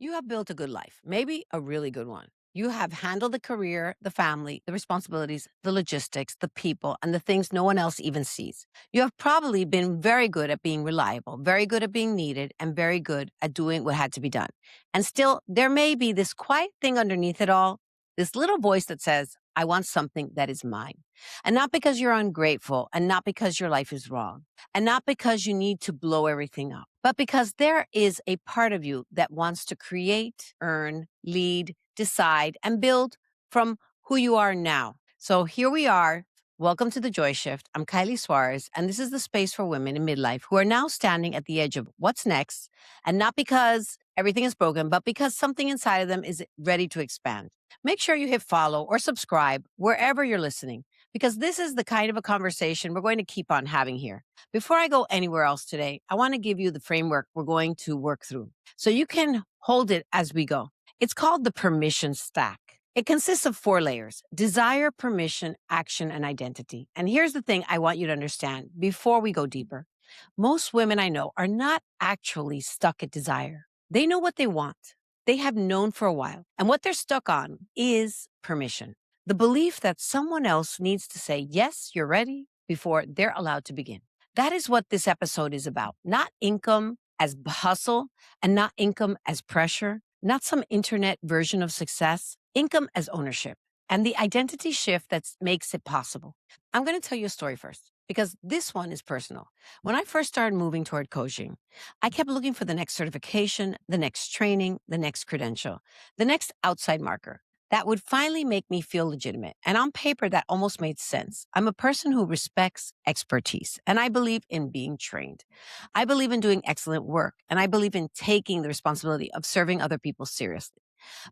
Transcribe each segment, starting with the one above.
You have built a good life, maybe a really good one. You have handled the career, the family, the responsibilities, the logistics, the people, and the things no one else even sees. You have probably been very good at being reliable, very good at being needed, and very good at doing what had to be done. And still, there may be this quiet thing underneath it all, this little voice that says, I want something that is mine. And not because you're ungrateful, and not because your life is wrong, and not because you need to blow everything up, but because there is a part of you that wants to create, earn, lead, decide, and build from who you are now. So here we are. Welcome to the Joy Shift. I'm Kylie Suarez, and this is the space for women in midlife who are now standing at the edge of what's next, and not because everything is broken, but because something inside of them is ready to expand. Make sure you hit follow or subscribe wherever you're listening, because this is the kind of a conversation we're going to keep on having here. Before I go anywhere else today, I want to give you the framework we're going to work through so you can hold it as we go. It's called the permission stack. It consists of 4 layers: desire, permission, action, and identity. And here's the thing I want you to understand before we go deeper. Most women I know are not actually stuck at desire. They know what they want. They have known for a while. And what they're stuck on is permission. The belief that someone else needs to say, yes, you're ready, before they're allowed to begin. That is what this episode is about. Not income as hustle, and not income as pressure, not some internet version of success, income as ownership, and the identity shift that makes it possible. I'm going to tell you a story first, because this one is personal. When I first started moving toward coaching, I kept looking for the next certification, the next training, the next credential, the next outside marker that would finally make me feel legitimate. And on paper, that almost made sense. I'm a person who respects expertise, and I believe in being trained. I believe in doing excellent work, and I believe in taking the responsibility of serving other people seriously.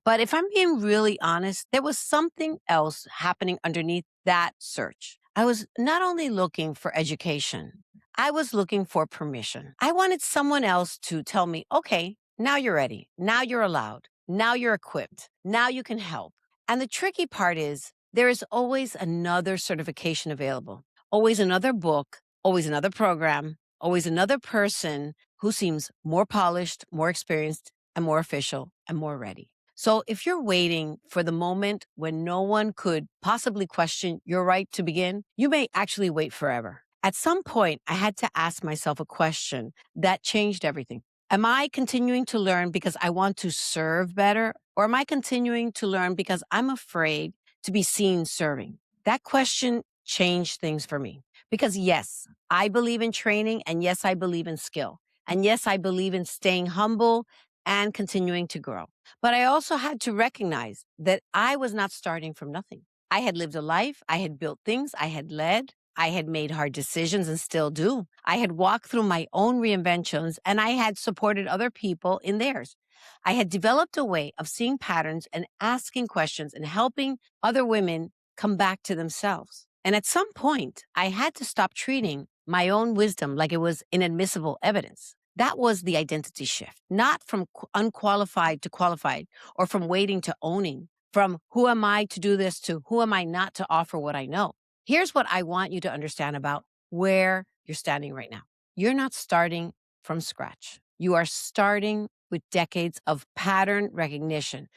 But if I'm being really honest, there was something else happening underneath that search. I was not only looking for education, I was looking for permission. I wanted someone else to tell me, okay, now you're ready. Now you're allowed. Now you're equipped. Now you can help. And the tricky part is there is always another certification available, always another book, always another program, always another person who seems more polished, more experienced, and more official and more ready. So if you're waiting for the moment when no one could possibly question your right to begin, you may actually wait forever. At some point, I had to ask myself a question that changed everything. Am I continuing to learn because I want to serve better? Or am I continuing to learn because I'm afraid to be seen serving? That question changed things for me. Because yes, I believe in training, and yes, I believe in skill. And yes, I believe in staying humble and continuing to grow. But I also had to recognize that I was not starting from nothing. I had lived a life, I had built things, I had led, I had made hard decisions and still do. I had walked through my own reinventions, and I had supported other people in theirs. I had developed a way of seeing patterns and asking questions and helping other women come back to themselves. And at some point, I had to stop treating my own wisdom like it was inadmissible evidence. That was the identity shift, not from unqualified to qualified, or from waiting to owning, from who am I to do this to who am I not to offer what I know. Here's what I want you to understand about where you're standing right now. You're not starting from scratch. You are starting with decades of pattern recognition,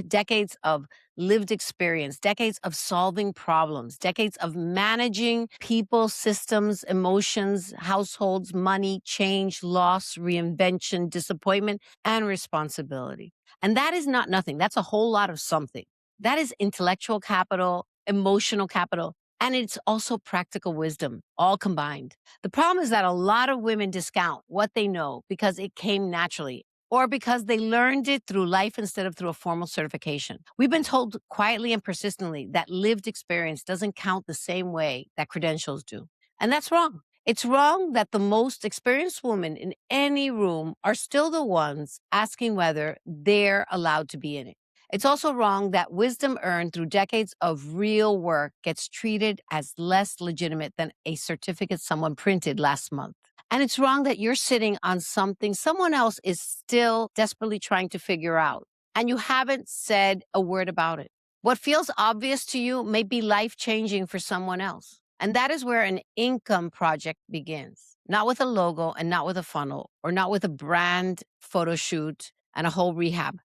decades of lived experience, decades of solving problems, decades of managing people, systems, emotions, households, money, change, loss, reinvention, disappointment, and responsibility. And that is not nothing. That's a whole lot of something. That is intellectual capital, emotional capital, and it's also practical wisdom, all combined. The problem is that a lot of women discount what they know because it came naturally, or because they learned it through life instead of through a formal certification. We've been told quietly and persistently that lived experience doesn't count the same way that credentials do. And that's wrong. It's wrong that the most experienced women in any room are still the ones asking whether they're allowed to be in it. It's also wrong that wisdom earned through decades of real work gets treated as less legitimate than a certificate someone printed last month. And it's wrong that you're sitting on something someone else is still desperately trying to figure out, and you haven't said a word about it. What feels obvious to you may be life-changing for someone else. And that is where an income project begins. Not with a logo and not with a funnel, or not with a brand photo shoot and a whole rehab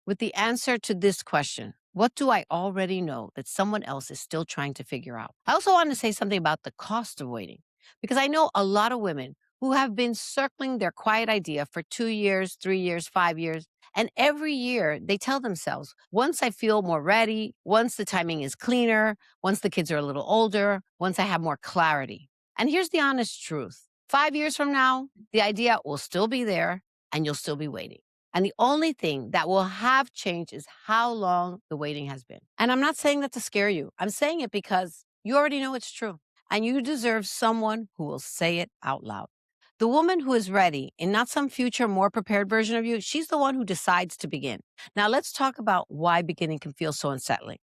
with the answer to this question: what do I already know that someone else is still trying to figure out? I also want to say something about the cost of waiting, because I know a lot of women who have been circling their quiet idea for 2 years, 3 years, 5 years. And every year they tell themselves, once I feel more ready, once the timing is cleaner, once the kids are a little older, once I have more clarity. And here's the honest truth: 5 years from now, the idea will still be there and you'll still be waiting. And the only thing that will have changed is how long the waiting has been. And I'm not saying that to scare you. I'm saying it because you already know it's true. And you deserve someone who will say it out loud. The woman who is ready, and not some future, more prepared version of you, she's the one who decides to begin. Now, let's talk about why beginning can feel so unsettling.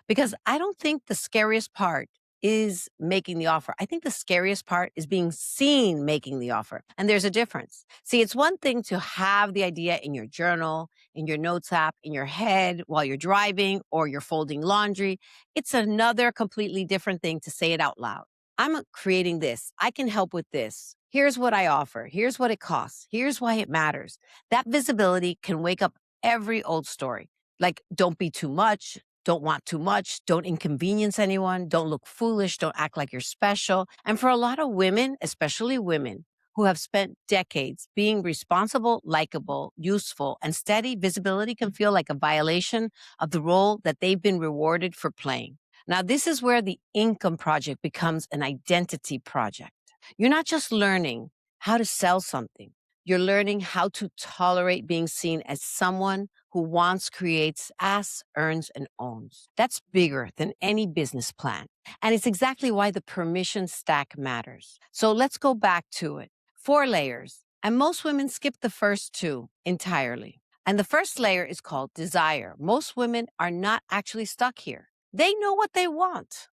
Because I don't think the scariest part is making the offer. I think the scariest part is being seen making the offer. And there's a difference. See, it's one thing to have the idea in your journal, in your notes app, in your head while you're driving or you're folding laundry. It's another completely different thing to say it out loud. I'm creating this. I can help with this. Here's what I offer. Here's what it costs. Here's why it matters. That visibility can wake up every old story. Like, don't be too much. Don't want too much. Don't inconvenience anyone. Don't look foolish. Don't act like you're special. And for a lot of women, especially women who have spent decades being responsible, likable, useful, and steady, visibility can feel like a violation of the role that they've been rewarded for playing. Now, this is where the income project becomes an identity project. You're not just learning how to sell something. You're learning how to tolerate being seen as someone who wants, creates, asks, earns, and owns. That's bigger than any business plan. And it's exactly why the permission stack matters. So let's go back to it. 4 layers. And most women skip the first 2 entirely. And the first layer is called desire. Most women are not actually stuck here. They know what they want.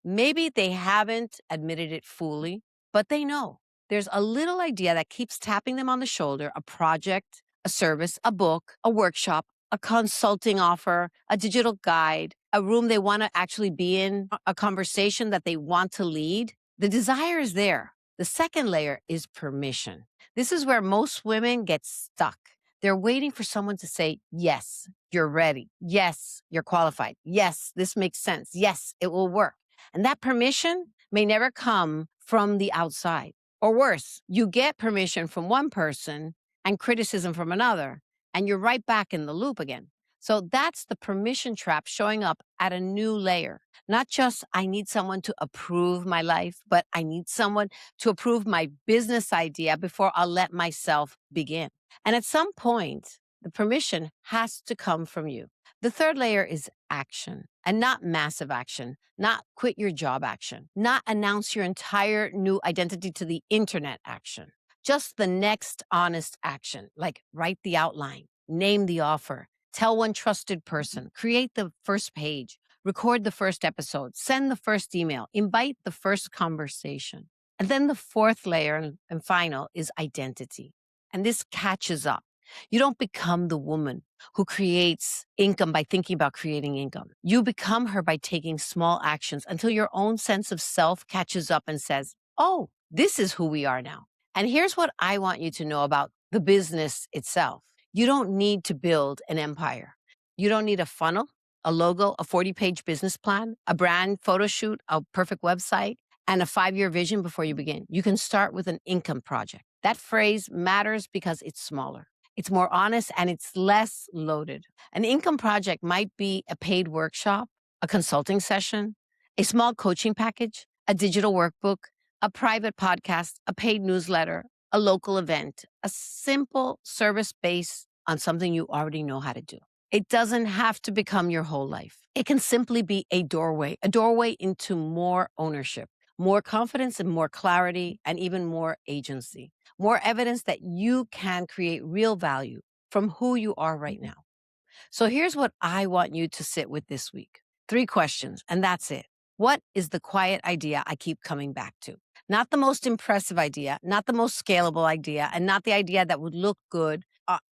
Maybe they haven't admitted it fully, but they know. There's a little idea that keeps tapping them on the shoulder: a project, a service, a book, a workshop, a consulting offer, a digital guide, a room they want to actually be in, a conversation that they want to lead. The desire is there. The second layer is permission. This is where most women get stuck. They're waiting for someone to say, yes, you're ready. Yes, you're qualified. Yes, this makes sense. Yes, it will work. And that permission may never come from the outside. Or worse, you get permission from one person and criticism from another, and you're right back in the loop again. So that's the permission trap showing up at a new layer. Not just, I need someone to approve my life, but I need someone to approve my business idea before I'll let myself begin. And at some point, the permission has to come from you. The third layer is action, and not massive action, not quit your job action, not announce your entire new identity to the internet action. Just the next honest action, like write the outline, name the offer, tell one trusted person, create the first page, record the first episode, send the first email, invite the first conversation. And then the fourth layer and final is identity. And this catches up. You don't become the woman who creates income by thinking about creating income. You become her by taking small actions until your own sense of self catches up and says, oh, this is who we are now. And here's what I want you to know about the business itself. You don't need to build an empire. You don't need a funnel, a logo, a 40-page business plan, a brand photo shoot, a perfect website, and a 5-year vision before you begin. You can start with an income project. That phrase matters because it's smaller. It's more honest and it's less loaded. An income project might be a paid workshop, a consulting session, a small coaching package, a digital workbook, a private podcast, a paid newsletter, a local event, a simple service based on something you already know how to do. It doesn't have to become your whole life. It can simply be a doorway into more ownership, more confidence and more clarity, and even more agency. More evidence that you can create real value from who you are right now. So here's what I want you to sit with this week. 3 questions, and that's it. What is the quiet idea I keep coming back to? Not the most impressive idea, not the most scalable idea, and not the idea that would look good,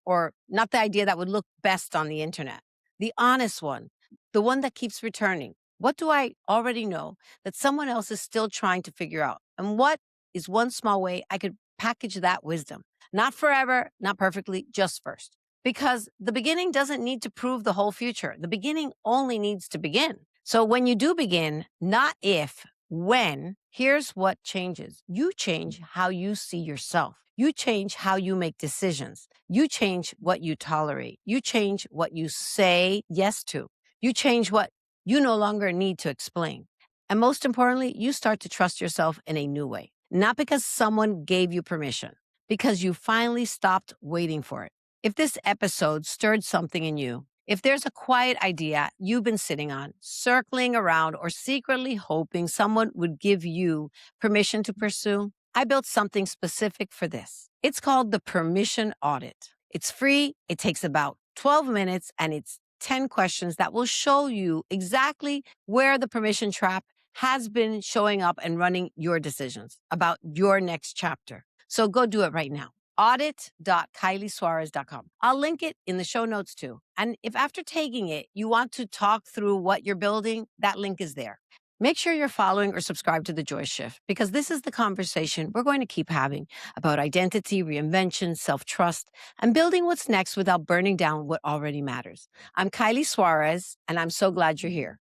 or not the idea that would look best on the internet. The honest one, the one that keeps returning. What do I already know that someone else is still trying to figure out? And what is one small way I could package that wisdom? Not forever, not perfectly, just first. Because the beginning doesn't need to prove the whole future. The beginning only needs to begin. So when you do begin, not if, when, here's what changes. You change how you see yourself. You change how you make decisions. You change what you tolerate. You change what you say yes to. You change what you no longer need to explain. And most importantly, you start to trust yourself in a new way, not because someone gave you permission, because you finally stopped waiting for it. If this episode stirred something in you, if there's a quiet idea you've been sitting on, circling around, or secretly hoping someone would give you permission to pursue, I built something specific for this. It's called the Permission Audit. It's free, it takes about 12 minutes, and it's 10 questions that will show you exactly where the permission trap has been showing up and running your decisions about your next chapter. So go do it right now. Audit.KileySuarez.com. I'll link it in the show notes too. And if after taking it, you want to talk through what you're building, that link is there. Make sure you're following or subscribed to The Joy Shift, because this is the conversation we're going to keep having about identity, reinvention, self-trust, and building what's next without burning down what already matters. I'm Kiley Suarez, and I'm so glad you're here.